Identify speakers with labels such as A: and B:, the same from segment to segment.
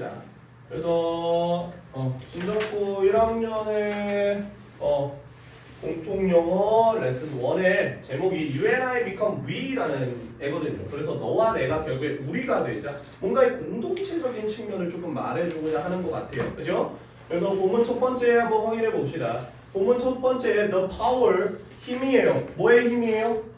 A: 봅시다. 그래서 신정고 1학년의 공통영어 레슨 1의 제목이 You and I become we라는 애거든요. 그래서 너와 내가 결국에 우리가 되자 뭔가 의 공동체적인 측면을 조금 말해주고자 하는 것 같아요. 그죠? 그래서 본문 첫 번째 한번 확인해 봅시다. 본문 첫 번째 the power 힘이에요. 뭐의 힘이에요?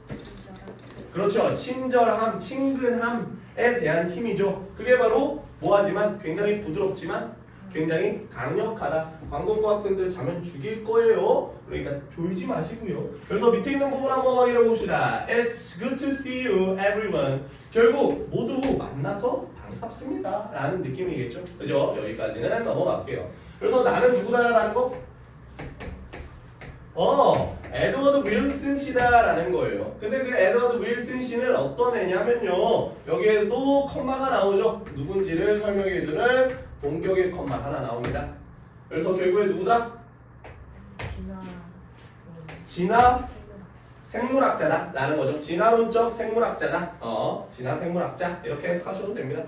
A: 그렇죠. 친절함, 친근함에 대한 힘이죠. 그게 바로 뭐하지만 굉장히 부드럽지만 굉장히 강력하다. 관공고 학생들 자면 죽일 거예요. 그러니까 졸지 마시고요. 그래서 밑에 있는 부분 한번 확인해 봅시다. It's good to see you, everyone. 결국 모두 만나서 반갑습니다. 라는 느낌이겠죠. 그죠? 여기까지는 넘어갈게요. 그래서 나는 누구다라는 거? 에드워드 윌슨 씨다라는 거예요. 근데 그 에드워드 윌슨 씨는 어떤 애냐면요. 여기에도 컴마가 나오죠. 누군지를 설명해주는 동격의 컴마 하나 나옵니다. 그래서 결국에 누구다? 진화 생물학자다 라는 거죠. 진화론적 생물학자다. 진화 생물학자 이렇게 해석하셔도 됩니다.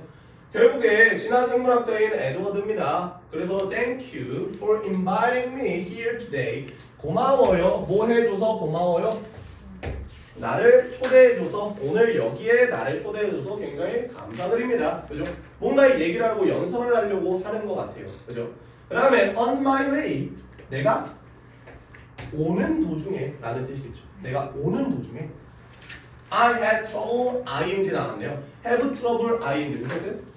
A: 결국에 진화 생물학자인 에드워드입니다. 그래서 Thank you for inviting me here today. 고마워요. 뭐 해줘서 고마워요? 나를 초대해줘서 오늘 여기에 나를 초대해줘서 굉장히 감사드립니다. 그죠? 뭔가 얘기를 하고 연설을 하려고 하는 것 같아요. 그죠? 그 다음에 on my way 내가 오는 도중에 라는 뜻이겠죠. 내가 오는 도중에 I had trouble ing 나왔네요. have trouble ing 무슨 뜻?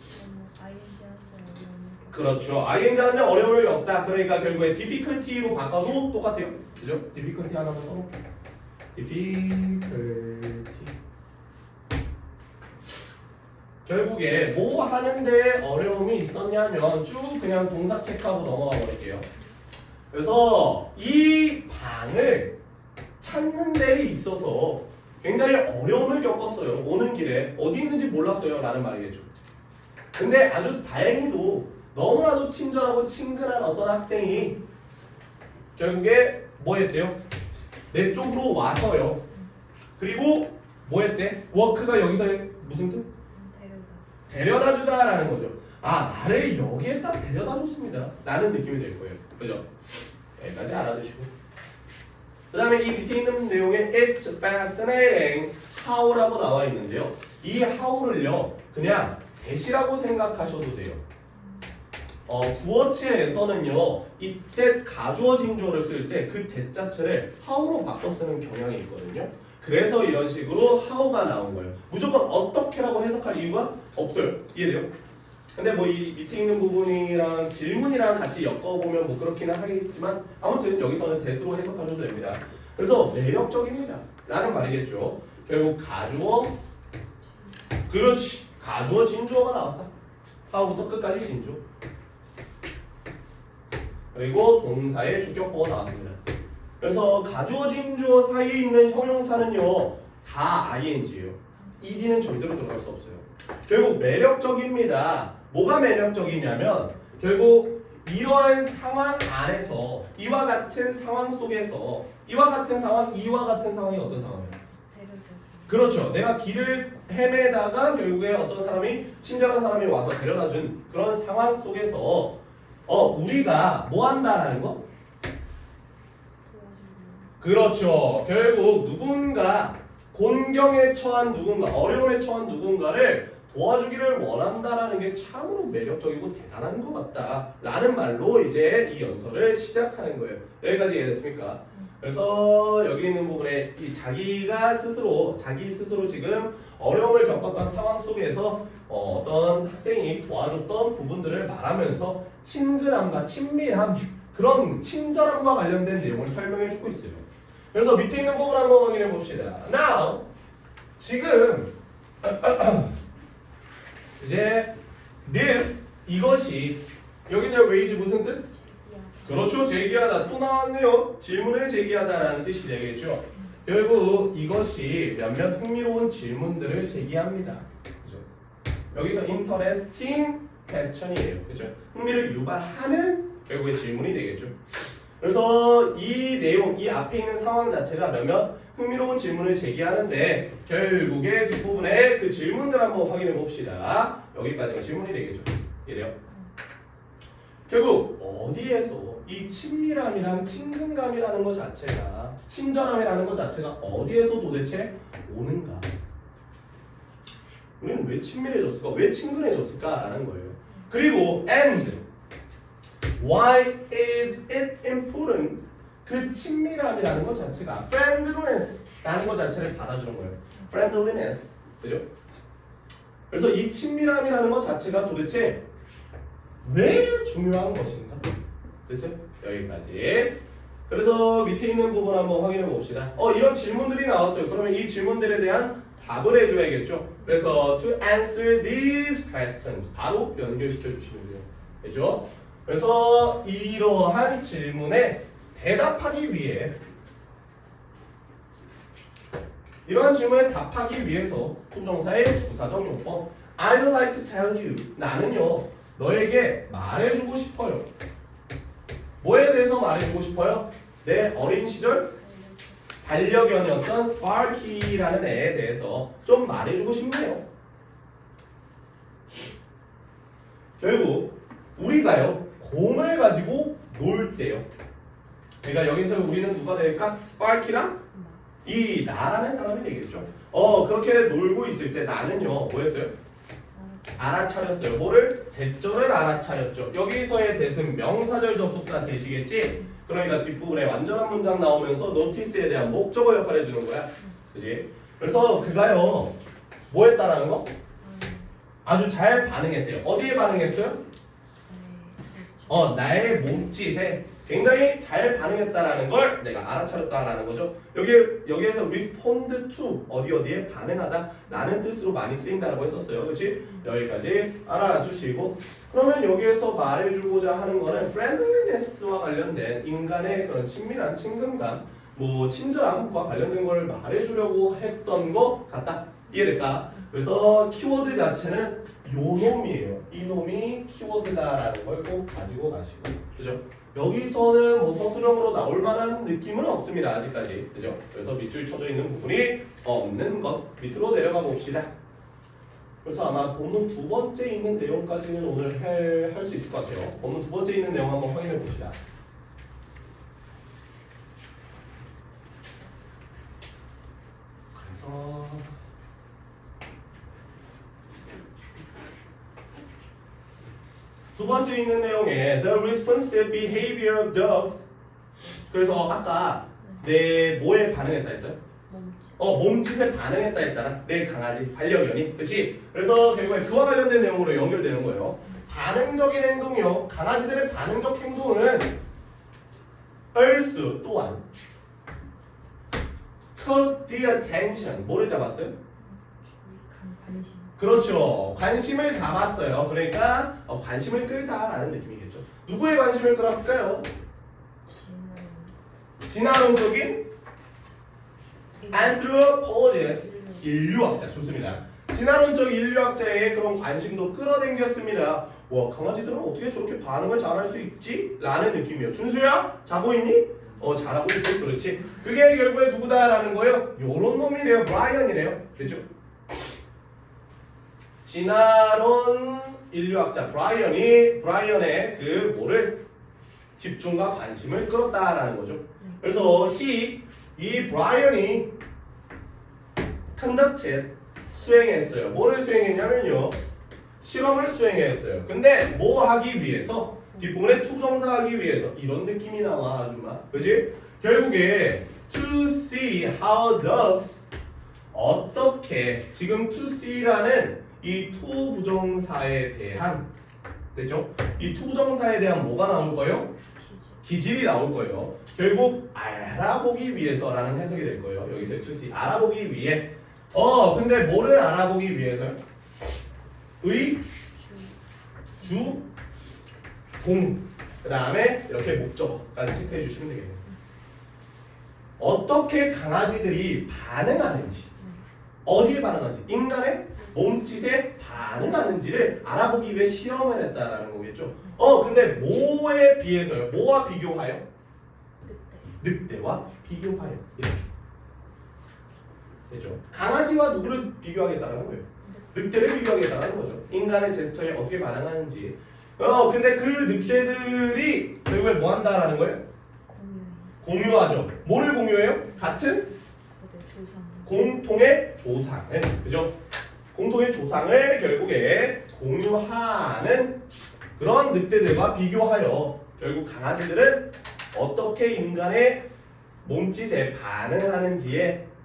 A: 그렇죠. ing 하면 어려움이 없다. 그러니까 결국에 difficulty로 바꿔도 똑같아요. 그죠? difficulty 하나만 써볼게요. difficulty. 결국에 뭐 하는데 어려움이 있었냐면 쭉 그냥 동사 체크하고 넘어가 버릴게요. 그래서 이 방을 찾는 데에 있어서 굉장히 어려움을 겪었어요. 오는 길에 어디 있는지 몰랐어요. 라는 말이겠죠. 근데 아주 다행히도 너무나도 친절하고 친근한 어떤 학생이 결국에 뭐 했대요? 내 쪽으로 와서요. 그리고 뭐 했대? 워크가 여기서 무슨 뜻? 데려다 주다라는 거죠. 나를 여기에 딱 데려다 줬습니다. 라는 느낌이 될 거예요. 그죠? 여기까지 알아두시고. 그 다음에 이 밑에 있는 내용에 It's fascinating how라고 나와 있는데요. 이 how를요. 그냥 대시라고 생각하셔도 돼요. 구어체에서는요. 이때 가주어 진주어를 쓸 때 그 대자체를 how로 바꿔 쓰는 경향이 있거든요. 그래서 이런 식으로 how가 나온 거예요. 무조건 어떻게라고 해석할 이유가 없어요. 이해돼요? 근데 뭐 이 밑에 있는 부분이랑 질문이랑 같이 엮어보면 뭐 그렇기는 하겠지만 아무튼 여기서는 대수로 해석하셔도 됩니다. 그래서 매력적입니다. 라는 말이겠죠. 결국 가주어 그렇지. 가주어 진주어가 나왔다. how부터 끝까지 진주. 그리고 동사의 주격보가 나왔습니다. 그래서 가주어 진주어 사이에 있는 형용사는요 다 ing예요. ed는 절대로 들어갈 수 없어요. 결국 매력적입니다. 뭐가 매력적이냐면 결국 이러한 상황 안에서 이와 같은 상황 속에서 이와 같은 상황이 어떤 상황이에요? 그렇죠. 내가 길을 헤매다가 결국에 어떤 사람이 친절한 사람이 와서 데려다준 그런 상황 속에서 우리가 뭐 한다라는 거? 그렇죠. 결국 누군가 곤경에 처한 누군가, 어려움에 처한 누군가를 도와주기를 원한다라는 게 참으로 매력적이고 대단한 것 같다 라는 말로 이제 이 연설을 시작하는 거예요. 여기까지 이해됐습니까? 그래서 여기 있는 부분에 자기 스스로 지금 어려움을 겪었던 상황 속에서 어떤 학생이 도와줬던 부분들을 말하면서 친근함과 친밀함, 그런 친절함과 관련된 내용을 설명해주고 있어요. 그래서 밑에 있는 부분 한번 확인해 봅시다. Now, 지금 이제 this, 이것이 여기서 raise 무슨 뜻? 그렇죠. 제기하다. 또 나왔네요. 질문을 제기하다라는 뜻이 되겠죠. 결국 이것이 몇몇 흥미로운 질문들을 제기합니다. 그죠? 여기서 interesting question이에요. 그죠? 흥미를 유발하는 결국에 질문이 되겠죠. 그래서 이 내용, 이 앞에 있는 상황 자체가 몇몇 흥미로운 질문을 제기하는데 결국에 뒷부분에 그 질문들 한번 확인해 봅시다. 여기까지가 질문이 되겠죠. 이래요. 결국 어디에서 이 친밀함이랑 친근감이라는 것 자체가 친절함이라는 것 자체가 어디에서 도대체 오는가? 우리는 왜 친밀해졌을까? 왜 친근해졌을까라는 거예요. 그리고 and why is it important? 그 친밀함이라는 것 자체가 friendliness라는 것 자체를 받아주는 거예요. friendliness, 그죠? 그래서 이 친밀함이라는 것 자체가 도대체 왜 중요한 것인가? 됐어요? 여기까지. 그래서 밑에 있는 부분 한번 확인해 봅시다. 이런 질문들이 나왔어요. 그러면 이 질문들에 대한 답을 해줘야겠죠. 그래서 to answer these questions 바로 연결시켜 주시면 돼요. 그죠? 그래서 이러한 질문에 대답하기 위해 이러한 질문에 답하기 위해서 투부정사의 부사적 용법 I'd like to tell you 나는요 너에게 말해주고 싶어요. 뭐에 대해서 말해주고 싶어요? 내 어린 시절 반려견이었던 스파키라는 애에 대해서 좀 말해주고 싶네요. 결국 우리가요 공을 가지고 놀 때요. 그러니까 여기서 우리는 누가 될까? 스파키랑 이 나라는 사람이 되겠죠. 그렇게 놀고 있을 때 나는요 뭐였어요? 알아차렸어요. 뭐를? 대절을 알아차렸죠. 여기서의 대은 명사절 접속사 대시겠지? 그러니까 뒷부분에 완전한 문장 나오면서 노티스에 대한 목적어 역할을 해주는 거야. 그지? 그래서 그가요 뭐 했다라는 거? 아주 잘 반응했대요. 어디에 반응했어요? 나의 몸짓에 굉장히 잘 반응했다라는 걸 내가 알아차렸다라는 거죠. 여기에서 respond to 어디에 반응하다 라는 뜻으로 많이 쓰인다라고 했었어요. 그렇지? 여기까지 알아주시고 그러면 여기에서 말해주고자 하는 거는 friendliness와 관련된 인간의 그런 친밀한 친근감 뭐 친절함과 관련된 걸 말해주려고 했던 것 같다. 이해될까? 그래서 키워드 자체는 요 놈이에요. 이 놈이 키워드다라는 걸 꼭 가지고 가시고 그죠? 여기서는 뭐 서술형으로 나올 만한 느낌은 없습니다. 아직까지. 그죠? 그래서 밑줄 쳐져 있는 부분이 없는 것. 밑으로 내려가 봅시다. 그래서 아마 본문 두 번째 있는 내용까지는 오늘 할 수 있을 것 같아요. 본문 두 번째 있는 내용 한번 확인해 봅시다. 그래서 두 번째 있는 내용에 the responsive behavior of dogs. 그래서 아까 내 뭐에 반응했다 했어요? 몸짓에 반응했다 했잖아. 내 강아지 반려견이. 그렇지? 그래서 결국에 그와 관련된 내용으로 연결되는 거예요. 반응적인 행동이요. 강아지들의 반응적 행동은 also 또한 caught the attention. 뭐를 잡았어요?
B: 관심.
A: 그렇죠. 관심을 잡았어요. 그러니까 관심을 끌다라는 느낌이겠죠. 누구의 관심을 끌었을까요? 진화론적인 anthropologist 인류학자 좋습니다. 진화론적 인류학자의 그런 관심도 끌어당겼습니다. 와 강아지들은 어떻게 저렇게 반응을 잘할 수 있지? 라는 느낌이에요. 준수야? 자고 있니? 잘하고 있어. 그렇지. 그게 결국에 누구다라는 거예요? 요런 놈이래요. 브라이언이래요. 됐죠? 진화론 인류학자 브라이언의 그 뭐를 집중과 관심을 끌었다라는 거죠. 그래서 이 브라이언이 conducted 수행했어요. 뭐를 수행했냐면요. 실험을 수행했어요. 근데 뭐 하기 위해서? 뒷부분에 투정사 하기 위해서 이런 느낌이 나와 아줌마. 그지? 결국에 to see how dogs 어떻게 지금 to see라는 이 to 부정사에 대한 됐죠? 이 to 부정사에 대한 뭐가 나올 거예요? 기질이 나올 거예요. 결국 알아보기 위해서라는 해석이 될 거예요. 여기서 to see 알아보기 위해. 근데 뭐를 알아보기 위해서요? 주, 공. 그 다음에 이렇게 목적까지 체크해 주시면 되겠네요. 어떻게 강아지들이 반응하는지, 어디에 반응하는지, 인간의 몸짓에 반응하는지를 알아보기 위해 실험을 했다라는 거겠죠. 근데 뭐에 비해서요? 뭐와 비교하여? 늑대와 비교하여. 이렇게. 됐죠? 강아지와 누구를 비교하겠다는 거예요? 늑대를 비교하겠다는 거죠. 인간의 제스처에 어떻게 반응하는지. 근데 그 늑대들이 결국에 뭐 한다라는 거예요?
B: 공유해.
A: 공유하죠. 뭐를 공유해요? 같은
B: 거대 조상.
A: 공통의 조상을, 그죠? 공통의 조상을 결국에 공유하는 그런 늑대들과 비교하여 결국 강아지들은 어떻게 인간의 몸짓에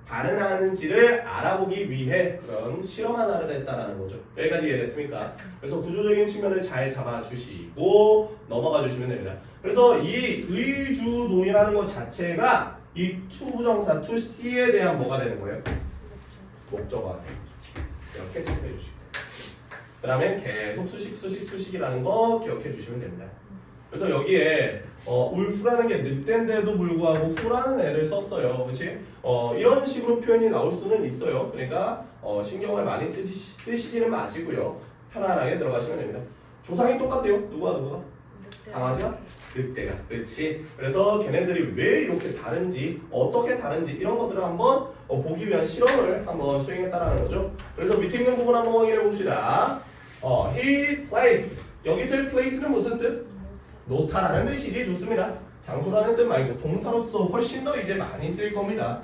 A: 반응하는지를 알아보기 위해 그런 실험 하나를 했다라는 거죠. 여기까지 이해됐습니까? 그래서 구조적인 측면을 잘 잡아주시고 넘어가 주시면 됩니다. 그래서 이 의주동이라는 것 자체가 이 투부정사 to C에 대한 뭐가 되는 거예요? 목적어가 되는 거죠. 이렇게 체크해 주시고 그 다음에 계속 수식이라는 거 기억해 주시면 됩니다. 그래서 여기에 울프라는 게 늑대인데도 불구하고 후라는 애를 썼어요. 그렇지? 이런 식으로 표현이 나올 수는 있어요. 그러니까 신경을 많이 쓰시지는 마시고요. 편안하게 들어가시면 됩니다. 조상이 똑같대요. 누가? 강아지가? 늑대가. 그렇지? 그래서 걔네들이 왜 이렇게 다른지, 어떻게 다른지 이런 것들을 한번 보기 위한 실험을 한번 수행했다라는 거죠. 그래서 밑에 있는 부분 한번 확인해 봅시다. He placed. 여기서 place는 무슨 뜻? 놓다라는 뜻이지. 좋습니다. 장소라는 뜻 말고 동사로서 훨씬 더 이제 많이 쓰일 겁니다.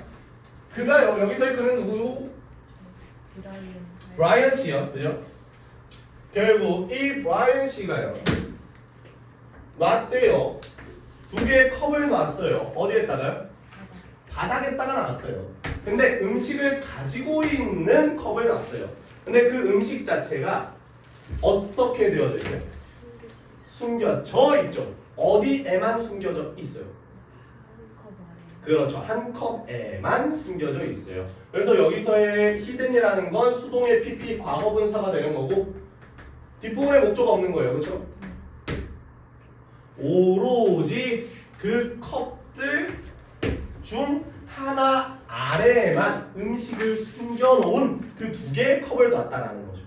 A: 그가 여기서의 그는 누구고? 브라이언 씨요. 그죠? 결국 이 브라이언 씨가요. 놨대요. 두 개의 컵을 놨어요. 어디에다가요? 바닥에다가 놨어요. 근데 음식을 가지고 있는 컵을 놨어요. 근데 그 음식 자체가 어떻게 되어져 있어요? 숨겨져 있죠. 어디에만 숨겨져 있어요? 그렇죠. 한 컵에만 숨겨져 있어요. 그래서 여기서의 히든이라는 건 수동의 PP 과거분사가 되는 거고 뒷부분에 목조가 없는 거예요. 그렇죠? 오로지 그 컵들 중 하나 아래에만 음식을 숨겨놓은 그 두 개의 컵을 놨다라는 거죠.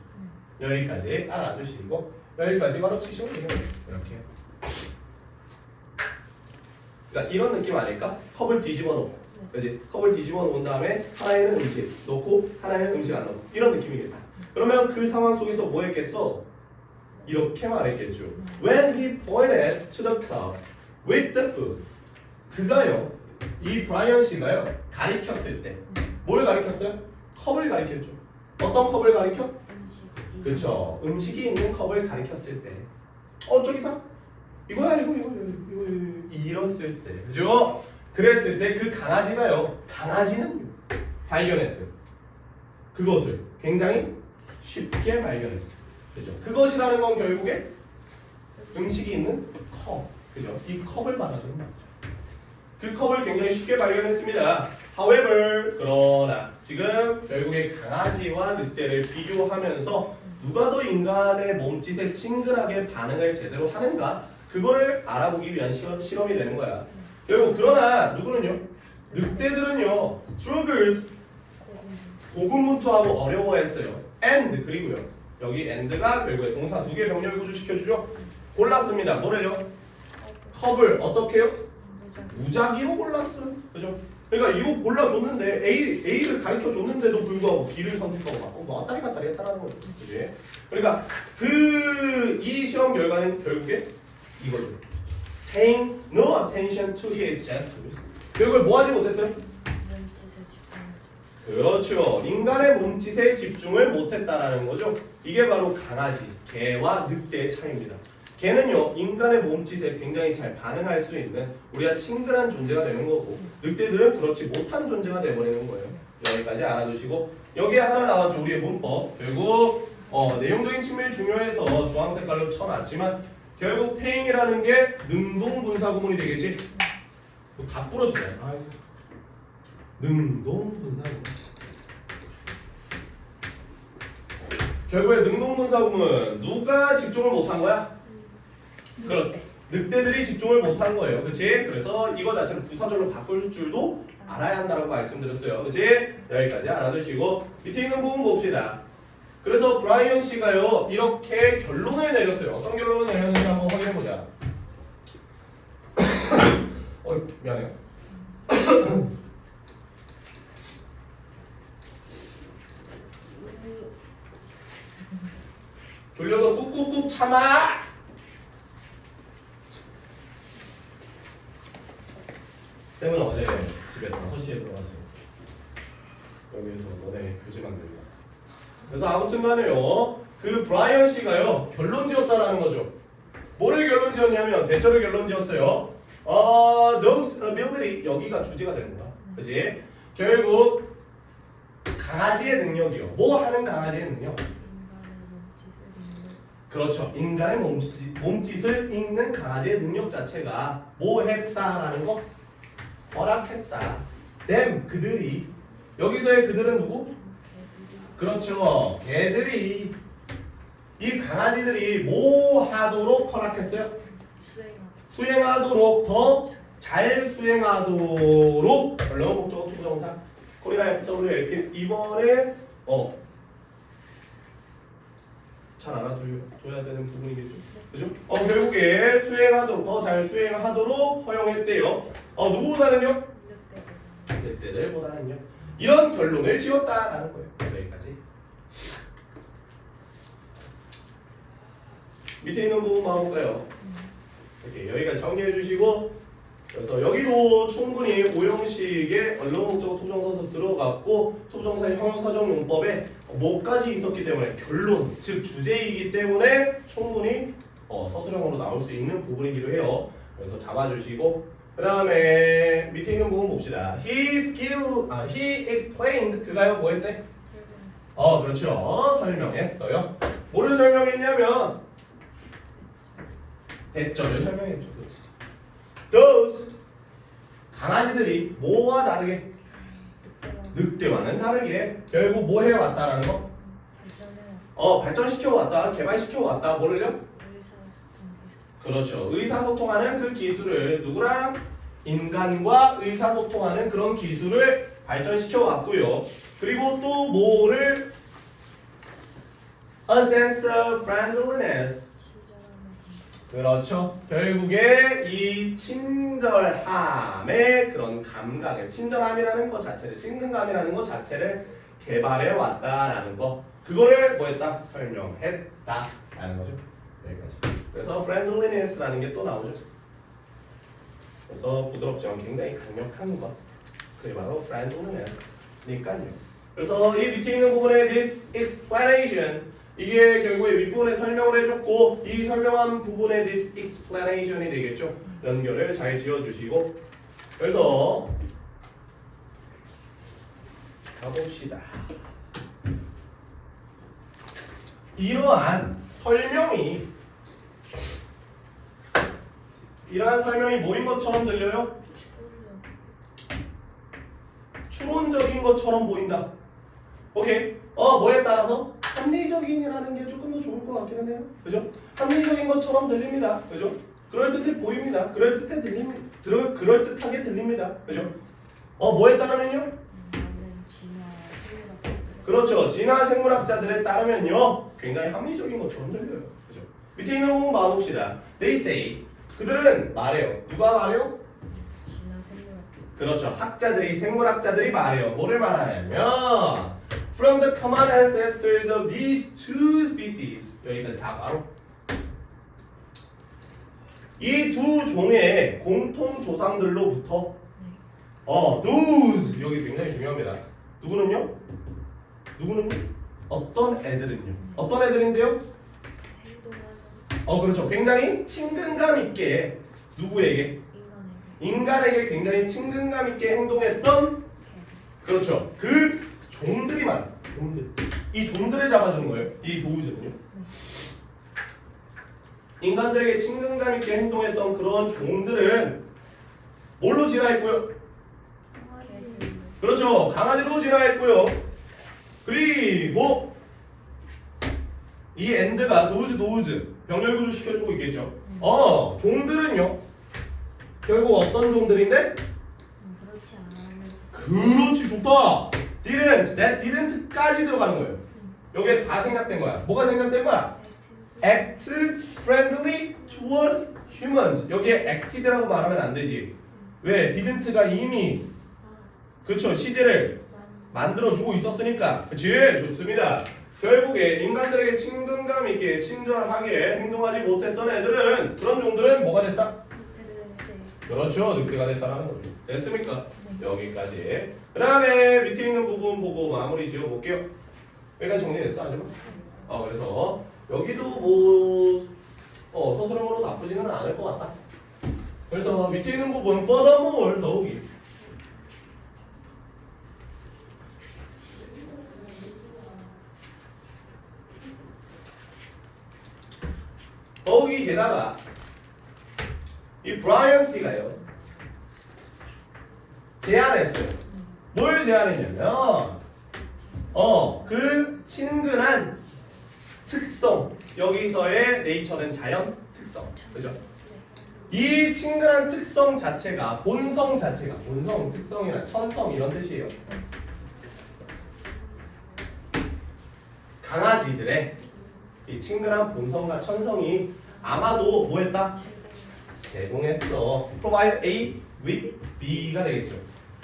A: 여기까지 알아두시고 여기까지 바로 치시면 돼요. 이렇게. 그러니까 이런 느낌 아닐까? 컵을 뒤집어 놓고, 그지? 컵을 뒤집어 놓은 다음에 하나에는 음식 넣고 하나에는 음식 안 넣고 이런 느낌이겠다. 그러면 그 상황 속에서 뭐 했겠어? 이렇게 말했겠죠. When he pointed to the cup with the food, 그가요, 이 브라이언 씨가요 가리켰을 때, 뭘 가리켰어요? 컵을 가리켰죠. 어떤 컵을 가리켜? 그렇죠. 음식이 있는 컵을 가리켰을 때, 저기다. 이거야 이거 이랬을 때, 그죠? 그랬을 때 그 강아지는 발견했어요. 그것을 굉장히 쉽게 발견했어요. 그죠? 그것이라는 건 결국에 음식이 있는 컵, 그죠? 이 컵을 말하는 거죠. 그 컵을 굉장히 쉽게 발견했습니다. However, 그러나 지금 결국에 강아지와 늑대를 비교하면서 누가 더 인간의 몸짓에 친근하게 반응을 제대로 하는가? 그거를 알아보기 위한 실험이 되는 거야. 결국 그러나 누구는요? 늑대들은요, struggled, 고군분투하고 어려워했어요. And 그리고요, 여기 and가 결국에 동사 두 개 병렬 구조시켜주죠. 골랐습니다. 뭐를요? 컵을 어떻게 해요? 무작위로 골랐어요. 그죠? 그러니까 이거 골라줬는데 A를 가르쳐줬는데도 불구하고 B를 선택하고 막 왔다리 갔다리 했다는 거죠. 그지? 그러니까 이 실험 결과는 결국에 이거죠. Paying no attention to his gestures. 결국에 뭐 하지 못했어요? 그렇죠. 인간의 몸짓에 집중을 못했다라는 거죠. 이게 바로 강아지, 개와 늑대의 차이입니다. 개는요, 인간의 몸짓에 굉장히 잘 반응할 수 있는 우리가 친근한 존재가 되는 거고, 늑대들은 그렇지 못한 존재가 되어버리는 거예요. 여기까지 알아두시고, 여기에 하나 나왔죠. 우리의 문법. 결국 내용적인 측면이 중요해서 주황 색깔로 쳐놨지만 결국 paying이라는 게 능동분사구문이 되겠지. 다 부러지네. 능동분사구문. 결국에 능동분사구문 누가 집중을 못한 거야? 그렇. 늑대들이 집중을 못한 거예요. 그렇지? 그래서 이거 자체를 부사절로 바꿀 줄도 알아야 한다고 말씀드렸어요. 그렇지? 여기까지 알아두시고 밑에 있는 부분 봅시다. 그래서 브라이언 씨가요 이렇게 결론을 내렸어요. 어떤 결론을 내렸는지 한번 확인해 보자. 미안해요. 졸려도 꾹꾹꾹 참아. 쌤은 어제 집에 5시에 들어갔어요. 여기서 너네 교재만 됩니다. 그래서 아무튼 간에요. 그 브라이언 씨가요. 결론 지었다라는 거죠. 뭐를 결론 지었냐면 대처를 결론 지었어요. Those ability 여기가 주제가 되는 거야. 그치? 결국 강아지의 능력이요. 뭐 하는 강아지의 능력? 그렇죠. 인간의 몸짓을 읽는 강아지의 능력 자체가 뭐 했다라는 거? 허락했다. them, 그들이. 여기서의 그들은 누구? 그렇죠. 개들이. 이 강아지들이 뭐 하도록 허락했어요? 수행하도록 더 잘 수행하도록 별로 목적어 투부정사 코리아 FWLT 이번에 잘 알아둬야 되는 부분이겠죠. 그죠? 결국에 수행하도록 더 잘 수행하도록 허용했대요. 누구보다는요? 늑대들보다는요. 이런 결론을 지었다라는 거예요. 여기까지. 밑에 있는 부분만 볼까요? 이렇게 여기까지 정리해 주시고 그래서 여기도 충분히 오형식의 언론 목적어 투부정사도 들어갔고 투부정사의 형용사적 용법에 뭐까지 있었기 때문에 결론 즉 주제이기 때문에 충분히 서술형으로 나올 수 있는 부분이기도 해요. 그래서 잡아주시고 그 다음에 밑에 있는 부분 봅시다. He explained 그가요 뭐 했대? 그렇죠. 설명했어요. 뭐를 설명했냐면 대절을 설명했죠. Those 강아지들이 뭐와 다르게 늑대와는 다르게 결국 뭐 해왔다라는 거? 발전시켜왔다, 개발시켜왔다. 뭐를요? 그렇죠. 의사소통하는 그 기술을 누구랑? 인간과 의사소통하는 그런 기술을 발전시켜왔고요. 그리고 또 뭐를? A sense of friendliness. 그렇죠. 결국에 이 친절함의 그런 감각을 친절함이라는 것 자체를 친근감이라는 것 자체를 개발해 왔다라는 거 그거를 뭐했다? 설명했다라는 거죠. 여기까지. 그래서 friendliness라는 게 또 나오죠. 그래서 부드럽지만 굉장히 강력한 것 그게 바로 friendliness니까요. 그래서 이 밑에 있는 부분에 this explanation 이게 결국에 윗부분에 설명을 해줬고 이 설명한 부분에 this explanation이 되겠죠. 연결을 잘 지어주시고 그래서 가봅시다. 이러한 설명이 뭐인 것처럼 들려요? 추론적인 것처럼 보인다. 오케이. 뭐에 따라서? 합리적인이라는 게 조금 더 좋을 것 같기는 해요. 그죠? 합리적인 것처럼 들립니다. 그죠? 그럴듯해 보입니다. 그럴듯하게 들립니다. 그죠? 뭐에 따르면요? 그렇죠. 진화 생물학자들에 따르면요. 굉장히 합리적인 것처럼 들려요. 그죠? 밑에 있는 부분 봐봅시다. They say. 그들은 말해요. 누가 말해요? 그렇죠. 생물학자들이 말해요. 뭐를 말하냐면 From the common ancestors of these two species 여기까지 다 바로 이 두 종의 공통 조상들로부터 those 여기 굉장히 중요합니다. 누구는요? 어떤 애들인데요? 그렇죠. 굉장히 친근감 있게 누구에게? 인간에게 굉장히 친근감 있게 행동했던 그렇죠. 그 종들이만 이 종들을 잡아주는 거예요. 이 도우즈는요. 인간들에게 친근감 있게 행동했던 그런 종들은 뭘로 진화했고요? 그렇죠. 강아지로 진화했고요. 그리고 이 엔드가 도우즈 병렬 구조 시켜주고 있겠죠. 종들은요. 결국 어떤 종들인데? 그렇지 좋다. didn't까지 들어가는 거예요. 여기에 다 생각된 거야. 뭐가 생각된 거야? act friendly toward humans. 여기에 acted라고 말하면 안 되지. 왜? didn't가 이미 그쵸 시제를 만들어주고 있었으니까. 그치? 좋습니다. 결국에 인간들에게 친근감 있게 친절하게 행동하지 못했던 애들은 그런 종들은 뭐가 됐다? 그렇죠. 늑대가 됐다라는 거죠. 됐습니까?
B: 네.
A: 여기까지. 그 다음에 밑에 있는 부분 보고 마무리 지어볼게요. 여기까지 정리됐어 아주? 그래서 여기도 뭐 서술형으로 나쁘지는 않을 것 같다. 그래서 밑에 있는 부분 furthermore 더욱이 게다가 이 브라이언 씨가요 제안했어요. 뭘 제안했냐면 그 친근한 특성, 여기서의 네이처는 자연 특성, 그죠? 이 친근한 특성 자체가 본성 자체가 본성, 특성이나 천성 이런 뜻이에요. 강아지들의 이 친근한 본성과 천성이 아마도 뭐했다? 제공했어. Provide A with B가 되겠죠.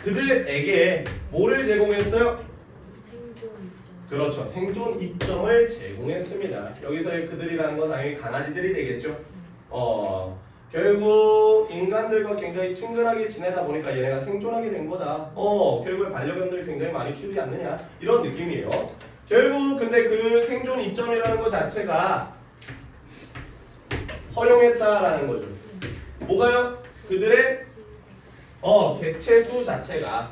A: 그들에게 뭐를 제공했어요?
B: 생존 이점.
A: 그렇죠. 생존 이점을 제공했습니다. 여기서의 그들이라는 건 당연히 강아지들이 되겠죠. 결국 인간들과 굉장히 친근하게 지내다 보니까 얘네가 생존하게 된 거다. 결국에 반려견들 굉장히 많이 키우지 않느냐 이런 느낌이에요. 결국 근데 그 생존 이점이라는 것 자체가 허용했다라는 거죠. 뭐가요? 그들의 개체수 자체가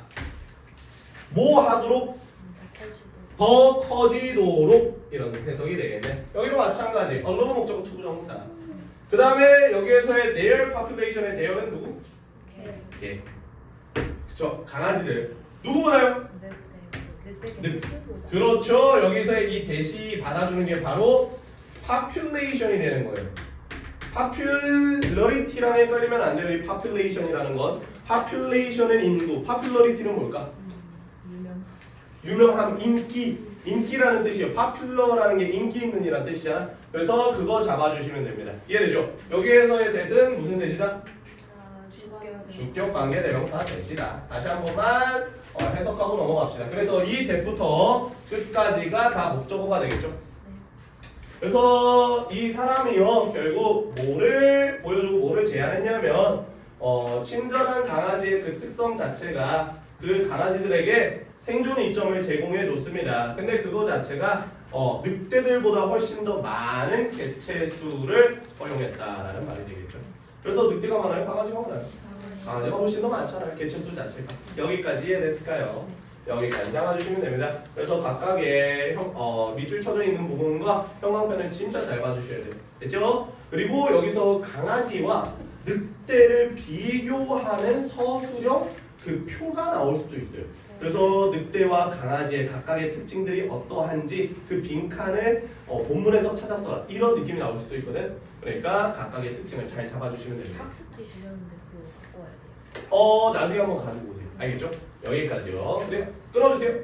A: 뭐 하도록 더 커지도록 이런 해석이 되겠네. 여기도 마찬가지. 언어로 목적어 투부정사. 그 다음에 여기에서의 their population의 their은 누구? 개. 그쵸? 강아지들. 누구보다요?
B: 늑대 개체수보다.
A: 그렇죠. 여기서의 이 대시 받아주는 게 바로 population이 되는 거예요. popularity랑 헷갈리면 안 돼요. 이 population이라는 건. population은 인구, popularity는 뭘까? 유명함, 인기라는 뜻이에요. popular라는 게 인기 있는이라는 뜻이잖아. 그래서 그거 잡아주시면 됩니다. 이해되죠? 여기에서의 대는 무슨 대시다? 주격 관계 대명사 대시다. 다시 한 번만 해석하고 넘어갑시다. 그래서 이 대부터 끝까지가 다 목적어가 되겠죠. 그래서 이 사람이요 결국 뭐를 보여주고 뭐를 제안했냐면 친절한 강아지의 그 특성 자체가 그 강아지들에게 생존 이점을 제공해 줬습니다. 근데 그거 자체가 늑대들보다 훨씬 더 많은 개체수를 허용했다라는 말이 되겠죠. 그래서 늑대가 많아요? 강아지가 많아요? 강아지가 훨씬 더 많잖아요. 개체수 자체가. 여기까지 이해됐을까요? 여기까지 잡아주시면 됩니다. 그래서 각각의 밑줄 쳐져 있는 부분과 형광펜을 진짜 잘 봐주셔야 돼요. 됐죠? 그리고 여기서 강아지와 늑대를 비교하는 서술형 그 표가 나올 수도 있어요. 그래서 늑대와 강아지의 각각의 특징들이 어떠한지 그 빈칸을 본문에서 찾았어라 이런 느낌이 나올 수도 있거든. 그러니까 각각의 특징을 잘 잡아주시면 됩니다.
B: 학습지 주셨는데 그거 갖고 와야 돼요.
A: 나중에 한번 가지고 오세요. 알겠죠? 여기까지요. 네, 끊어주세요.